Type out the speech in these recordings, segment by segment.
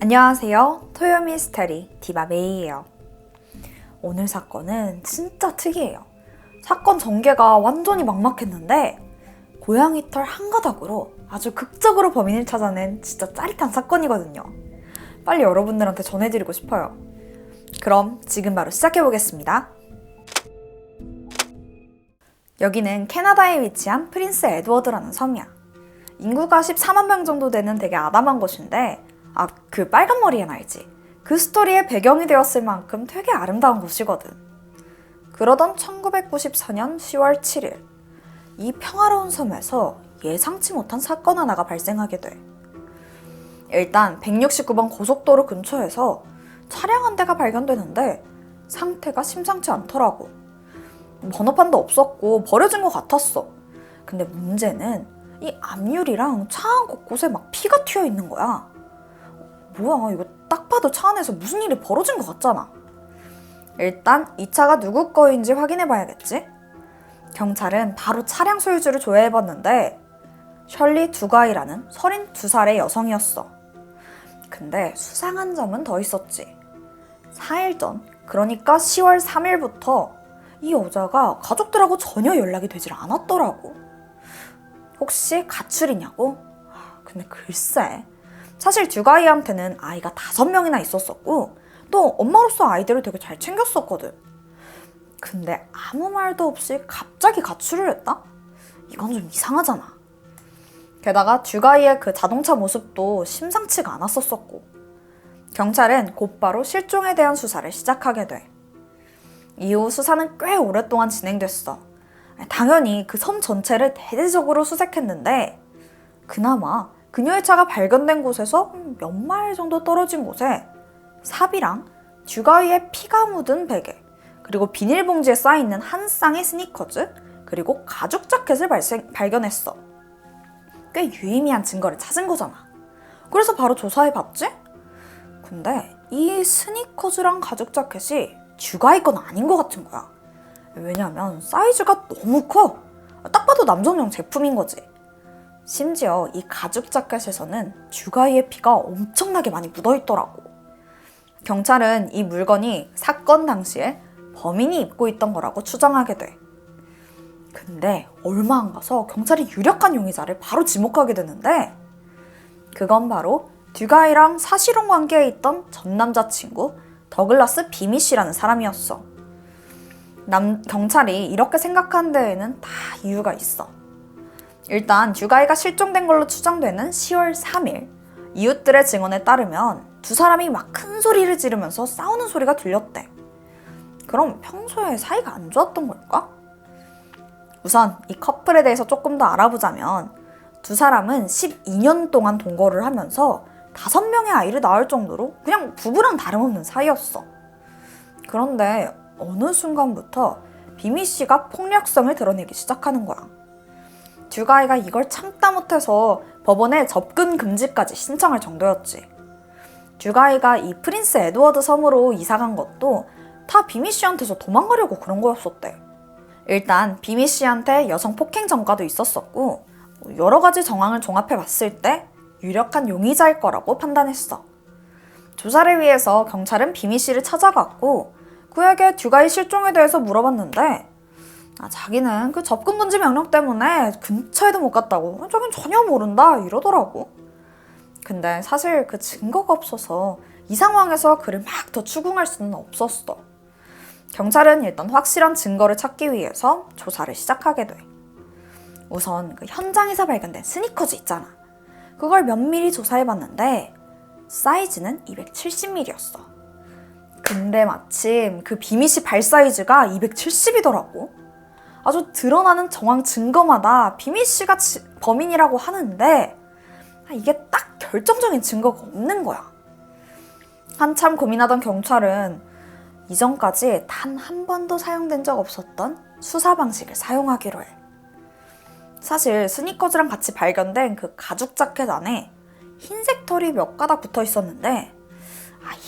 안녕하세요. 토요미스테리 디바메이예요. 오늘 사건은 진짜 특이해요. 사건 전개가 완전히 막막했는데 고양이 털 한 가닥으로 아주 극적으로 범인을 찾아낸 진짜 짜릿한 사건이거든요. 빨리 여러분들한테 전해드리고 싶어요. 그럼 지금 바로 시작해보겠습니다. 여기는 캐나다에 위치한 프린스 에드워드라는 섬이야. 인구가 14만 명 정도 되는 되게 아담한 곳인데 그 빨간 머리 앤 알지? 그 스토리의 배경이 되었을 만큼 되게 아름다운 곳이거든. 그러던 1994년 10월 7일 이 평화로운 섬에서 예상치 못한 사건 하나가 발생하게 돼. 일단 169번 고속도로 근처에서 차량 한 대가 발견되는데 상태가 심상치 않더라고. 번호판도 없었고 버려진 것 같았어. 근데 문제는 이 앞유리랑 차 안 곳곳에 막 피가 튀어 있는 거야. 뭐야, 이거 딱 봐도 차 안에서 무슨 일이 벌어진 것 같잖아. 일단 이 차가 누구 거인지 확인해봐야겠지? 경찰은 바로 차량 소유주를 조회해봤는데 셜리 두가이라는 32살의 여성이었어. 근데 수상한 점은 더 있었지. 4일 전, 그러니까 10월 3일부터 이 여자가 가족들하고 전혀 연락이 되질 않았더라고. 혹시 가출이냐고? 근데 글쎄, 사실 듀가이한테는 아이가 5명이나 있었었고 또 엄마로서 아이들을 되게 잘 챙겼었거든. 근데 아무 말도 없이 갑자기 가출을 했다? 이건 좀 이상하잖아. 게다가 듀가이의 그 자동차 모습도 심상치가 않았었고 경찰은 곧바로 실종에 대한 수사를 시작하게 돼. 이후 수사는 꽤 오랫동안 진행됐어. 당연히 그 섬 전체를 대대적으로 수색했는데 그나마 그녀의 차가 발견된 곳에서 몇 마일 정도 떨어진 곳에 삽이랑 듀가이의 피가 묻은 베개, 그리고 비닐봉지에 쌓여있는 한 쌍의 스니커즈, 그리고 가죽 자켓을 발견했어. 꽤 유의미한 증거를 찾은 거잖아. 그래서 바로 조사해봤지? 근데 이 스니커즈랑 가죽 자켓이 듀가이 건 아닌 것 같은 거야. 왜냐면 사이즈가 너무 커. 딱 봐도 남성용 제품인 거지. 심지어 이 가죽 자켓에서는 듀가이의 피가 엄청나게 많이 묻어있더라고. 경찰은 이 물건이 사건 당시에 범인이 입고 있던 거라고 추정하게 돼. 근데 얼마 안 가서 경찰이 유력한 용의자를 바로 지목하게 되는데 그건 바로 듀가이랑 사실혼 관계에 있던 전 남자친구 더글라스 비미 씨라는 사람이었어. 경찰이 이렇게 생각한 데에는 다 이유가 있어. 일단 듀가이가 실종된 걸로 추정되는 10월 3일 이웃들의 증언에 따르면 두 사람이 막 큰 소리를 지르면서 싸우는 소리가 들렸대. 그럼 평소에 사이가 안 좋았던 걸까? 우선 이 커플에 대해서 조금 더 알아보자면 두 사람은 12년 동안 동거를 하면서 5명의 아이를 낳을 정도로 그냥 부부랑 다름없는 사이였어. 그런데 어느 순간부터 비미 씨가 폭력성을 드러내기 시작하는 거야. 듀가이가 이걸 참다 못해서 법원에 접근 금지까지 신청할 정도였지. 듀가이가 이 프린스 에드워드 섬으로 이사간 것도 다 비미 씨한테서 도망가려고 그런 거였었대. 일단 비미 씨한테 여성 폭행 전과도 있었었고 여러 가지 정황을 종합해 봤을 때 유력한 용의자일 거라고 판단했어. 조사를 위해서 경찰은 비미 씨를 찾아갔고 그에게 듀가이 실종에 대해서 물어봤는데 자기는 그 접근 금지 명령 때문에 근처에도 못 갔다고, 자긴 전혀 모른다 이러더라고. 근데 사실 그 증거가 없어서 이 상황에서 그를 막 더 추궁할 수는 없었어. 경찰은 일단 확실한 증거를 찾기 위해서 조사를 시작하게 돼. 우선 그 현장에서 발견된 스니커즈 있잖아. 그걸 면밀히 조사해봤는데 사이즈는 270mm였어. 근데 마침 그 비미 씨 발 사이즈가 270이더라고. 아주 드러나는 정황 증거마다 비미 씨가 범인이라고 하는데 이게 딱 결정적인 증거가 없는 거야. 한참 고민하던 경찰은 이전까지 단 한 번도 사용된 적 없었던 수사 방식을 사용하기로 해. 사실 스니커즈랑 같이 발견된 그 가죽 자켓 안에 흰색 털이 몇 가닥 붙어 있었는데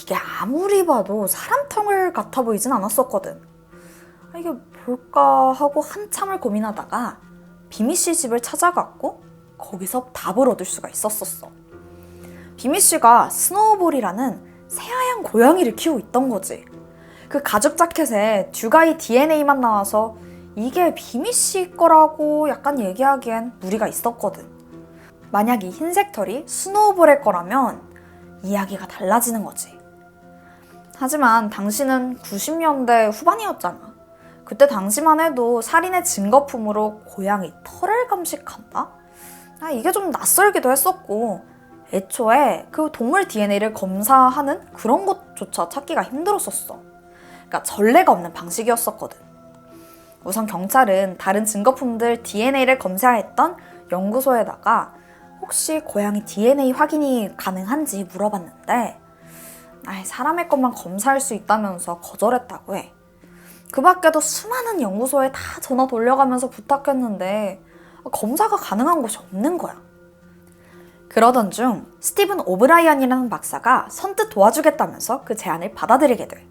이게 아무리 봐도 사람 털 같아 보이진 않았었거든. 이게 뭘까 하고 한참을 고민하다가 비미 씨 집을 찾아갔고 거기서 답을 얻을 수가 있었었어. 비미 씨가 스노우볼이라는 새하얀 고양이를 키우고 있던 거지. 그 가죽 자켓에 듀가이 DNA만 나와서 이게 비미 씨 거라고 약간 얘기하기엔 무리가 있었거든. 만약 이 흰색 털이 스노우볼의 거라면 이야기가 달라지는 거지. 하지만 당시는 90년대 후반이었잖아. 그때 당시만 해도 살인의 증거품으로 고양이 털을 감식한다? 이게 좀 낯설기도 했었고 애초에 그 동물 DNA를 검사하는 그런 것조차 찾기가 힘들었었어. 그러니까 전례가 없는 방식이었었거든. 우선 경찰은 다른 증거품들 DNA를 검사했던 연구소에다가 혹시 고양이 DNA 확인이 가능한지 물어봤는데 사람의 것만 검사할 수 있다면서 거절했다고 해. 그 밖에도 수많은 연구소에 다 전화 돌려가면서 부탁했는데 검사가 가능한 곳이 없는 거야. 그러던 중 스티븐 오브라이언이라는 박사가 선뜻 도와주겠다면서 그 제안을 받아들이게 돼.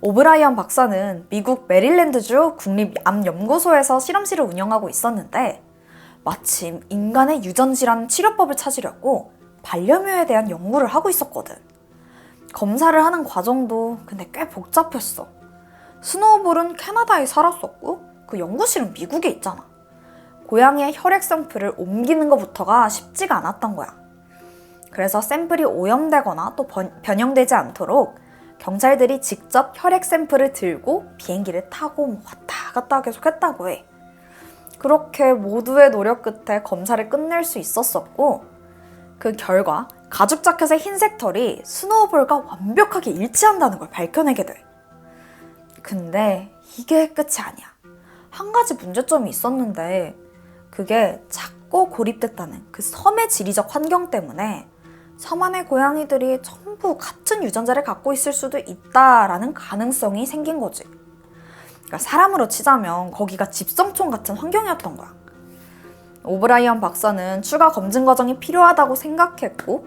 오브라이언 박사는 미국 메릴랜드주 국립암연구소에서 실험실을 운영하고 있었는데 마침 인간의 유전질환 치료법을 찾으려고 반려묘에 대한 연구를 하고 있었거든. 검사를 하는 과정도 근데 꽤 복잡했어. 스노우볼은 캐나다에 살았었고 그 연구실은 미국에 있잖아. 고양이의 혈액 샘플을 옮기는 것부터가 쉽지가 않았던 거야. 그래서 샘플이 오염되거나 또 변형되지 않도록 경찰들이 직접 혈액 샘플을 들고 비행기를 타고 왔다 갔다 계속 했다고 해. 그렇게 모두의 노력 끝에 검사를 끝낼 수 있었었고 그 결과 가죽 자켓의 흰색 털이 스노우볼과 완벽하게 일치한다는 걸 밝혀내게 돼. 근데 이게 끝이 아니야. 한 가지 문제점이 있었는데 그게 작고 고립됐다는 그 섬의 지리적 환경 때문에 섬 안의 고양이들이 전부 같은 유전자를 갖고 있을 수도 있다라는 가능성이 생긴 거지. 그러니까 사람으로 치자면 거기가 집성촌 같은 환경이었던 거야. 오브라이언 박사는 추가 검증 과정이 필요하다고 생각했고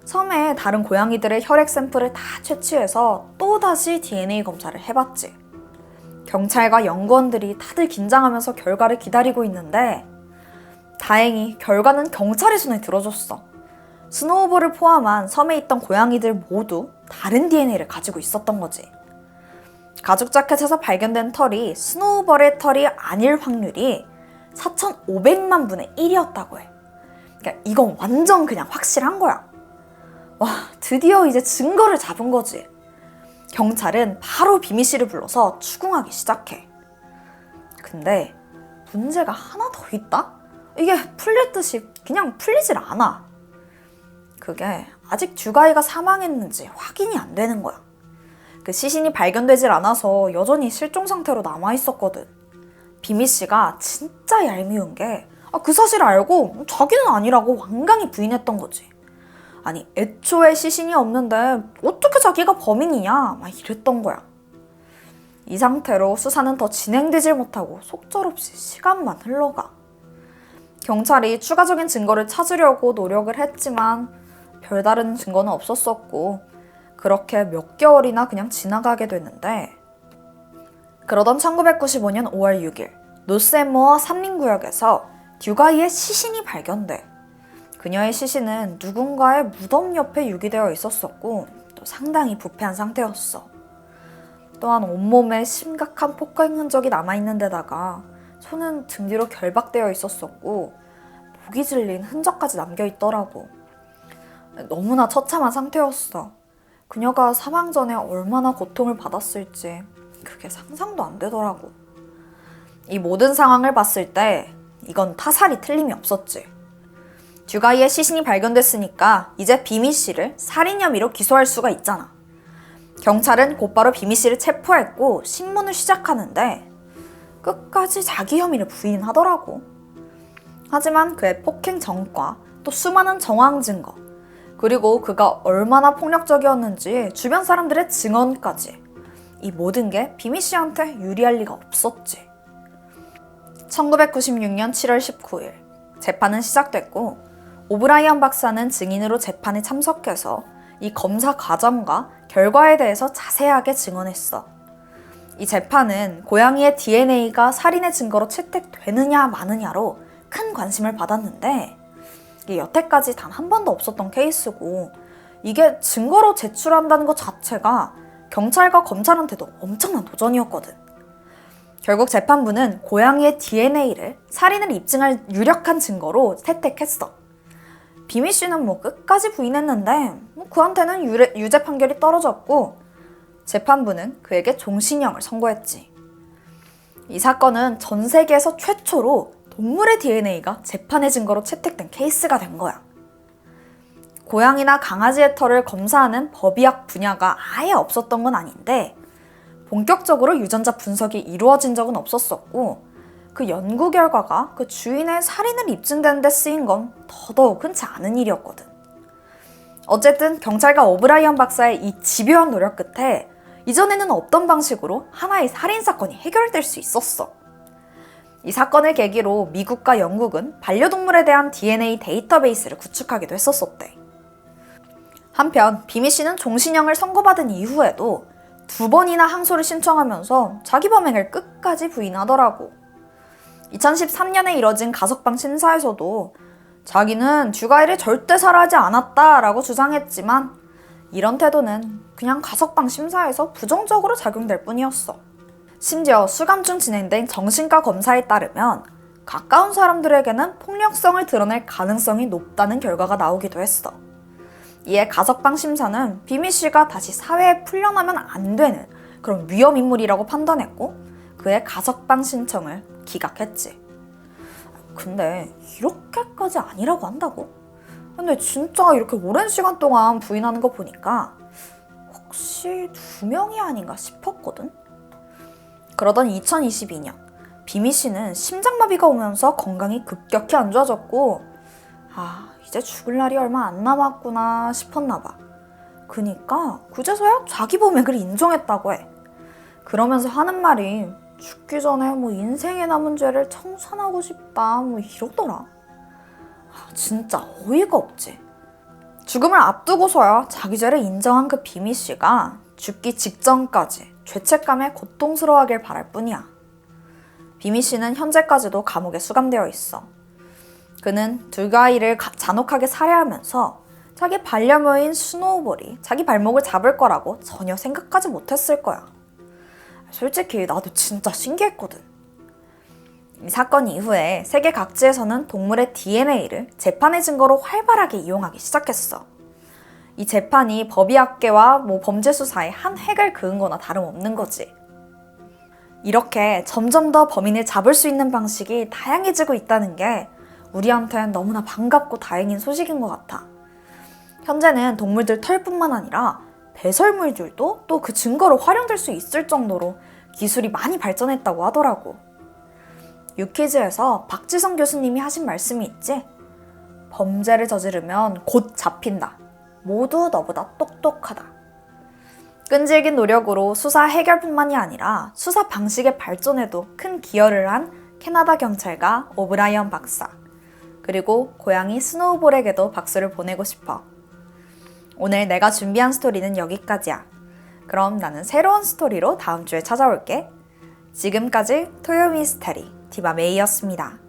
섬에 다른 고양이들의 혈액 샘플을 다 채취해서 또다시 DNA 검사를 해봤지. 경찰과 연구원들이 다들 긴장하면서 결과를 기다리고 있는데 다행히 결과는 경찰의 손에 들어줬어. 스노우볼을 포함한 섬에 있던 고양이들 모두 다른 DNA를 가지고 있었던 거지. 가죽 자켓에서 발견된 털이 스노우볼의 털이 아닐 확률이 4,500만 분의 1이었다고 해. 그러니까 이건 완전 그냥 확실한 거야. 와, 드디어 이제 증거를 잡은 거지. 경찰은 바로 비미 씨를 불러서 추궁하기 시작해. 근데 문제가 하나 더 있다? 이게 풀릴 듯이 그냥 풀리질 않아. 그게 아직 듀가이가 사망했는지 확인이 안 되는 거야. 그 시신이 발견되질 않아서 여전히 실종 상태로 남아있었거든. 비미 씨가 진짜 얄미운 게 그 사실을 알고 자기는 아니라고 완강히 부인했던 거지. 아니 애초에 시신이 없는데 어떻게 자기가 범인이냐 막 이랬던 거야. 이 상태로 수사는 더 진행되질 못하고 속절없이 시간만 흘러가. 경찰이 추가적인 증거를 찾으려고 노력을 했지만 별다른 증거는 없었었고 그렇게 몇 개월이나 그냥 지나가게 됐는데 그러던 1995년 5월 6일 노스앤모어 산림구역에서 듀가이의 시신이 발견돼. 그녀의 시신은 누군가의 무덤 옆에 유기되어 있었었고 또 상당히 부패한 상태였어. 또한 온몸에 심각한 폭행 흔적이 남아있는 데다가 손은 등 뒤로 결박되어 있었었고 목이 질린 흔적까지 남겨있더라고. 너무나 처참한 상태였어. 그녀가 사망 전에 얼마나 고통을 받았을지 그게 상상도 안 되더라고. 이 모든 상황을 봤을 때 이건 타살이 틀림이 없었지. 듀가이의 시신이 발견됐으니까 이제 비미 씨를 살인 혐의로 기소할 수가 있잖아. 경찰은 곧바로 비미 씨를 체포했고 신문을 시작하는데 끝까지 자기 혐의를 부인하더라고. 하지만 그의 폭행 전과 또 수많은 정황 증거 그리고 그가 얼마나 폭력적이었는지 주변 사람들의 증언까지 이 모든 게 비미 씨한테 유리할 리가 없었지. 1996년 7월 19일 재판은 시작됐고 오브라이언 박사는 증인으로 재판에 참석해서 이 검사 과정과 결과에 대해서 자세하게 증언했어. 이 재판은 고양이의 DNA가 살인의 증거로 채택되느냐 마느냐로 큰 관심을 받았는데 이게 여태까지 단 한 번도 없었던 케이스고, 이게 증거로 제출한다는 것 자체가 경찰과 검찰한테도 엄청난 도전이었거든. 결국 재판부는 고양이의 DNA를 살인을 입증할 유력한 증거로 채택했어. 비미 씨는 끝까지 부인했는데 그한테는 유죄 판결이 떨어졌고, 재판부는 그에게 종신형을 선고했지. 이 사건은 전 세계에서 최초로 동물의 DNA가 재판의 증거로 채택된 케이스가 된 거야. 고양이나 강아지의 털을 검사하는 법의학 분야가 아예 없었던 건 아닌데, 본격적으로 유전자 분석이 이루어진 적은 없었었고, 그 연구 결과가 그 주인의 살인을 입증되는 데 쓰인 건 더더욱 흔치 않은 일이었거든. 어쨌든 경찰과 오브라이언 박사의 이 집요한 노력 끝에 이전에는 없던 방식으로 하나의 살인사건이 해결될 수 있었어. 이 사건을 계기로 미국과 영국은 반려동물에 대한 DNA 데이터베이스를 구축하기도 했었었대. 한편 비미 씨는 종신형을 선고받은 이후에도 2번이나 항소를 신청하면서 자기 범행을 끝까지 부인하더라고. 2013년에 이뤄진 가석방 심사에서도 자기는 쥐가이를 절대 살해하지 않았다라고 주장했지만, 이런 태도는 그냥 가석방 심사에서 부정적으로 작용될 뿐이었어. 심지어 수감 중 진행된 정신과 검사에 따르면 가까운 사람들에게는 폭력성을 드러낼 가능성이 높다는 결과가 나오기도 했어. 이에 가석방 심사는 비미 씨가 다시 사회에 풀려나면 안 되는 그런 위험인물이라고 판단했고, 그의 가석방 신청을 기각했지. 근데 이렇게까지 아니라고 한다고? 근데 진짜 이렇게 오랜 시간 동안 부인하는 거 보니까 혹시 2명이 아닌가 싶었거든? 그러던 2022년 비미 씨는 심장마비가 오면서 건강이 급격히 안 좋아졌고, 이제 죽을 날이 얼마 안 남았구나 싶었나 봐. 그니까 그제서야 자기 범행을 인정했다고 해. 그러면서 하는 말이 죽기 전에 인생에 남은 죄를 청산하고 싶다 이러더라. 진짜 어이가 없지. 죽음을 앞두고서야 자기 죄를 인정한 그 비미 씨가 죽기 직전까지 죄책감에 고통스러워하길 바랄 뿐이야. 비미 씨는 현재까지도 감옥에 수감되어 있어. 그는 2가이를 잔혹하게 살해하면서 자기 반려묘인 스노우볼이 자기 발목을 잡을 거라고 전혀 생각하지 못했을 거야. 솔직히 나도 진짜 신기했거든. 이 사건 이후에 세계 각지에서는 동물의 DNA를 재판의 증거로 활발하게 이용하기 시작했어. 이 재판이 법의학계와 범죄 수사의 한 획을 그은 거나 다름없는 거지. 이렇게 점점 더 범인을 잡을 수 있는 방식이 다양해지고 있다는 게 우리한테는 너무나 반갑고 다행인 소식인 것 같아. 현재는 동물들 털뿐만 아니라 배설물들도 또 그 증거로 활용될 수 있을 정도로 기술이 많이 발전했다고 하더라고. 유퀴즈에서 박지성 교수님이 하신 말씀이 있지? 범죄를 저지르면 곧 잡힌다. 모두 너보다 똑똑하다. 끈질긴 노력으로 수사 해결뿐만이 아니라 수사 방식의 발전에도 큰 기여를 한 캐나다 경찰과 오브라이언 박사, 그리고 고양이 스노우볼에게도 박수를 보내고 싶어. 오늘 내가 준비한 스토리는 여기까지야. 그럼 나는 새로운 스토리로 다음 주에 찾아올게. 지금까지 토요 미스테리 디바 메이였습니다.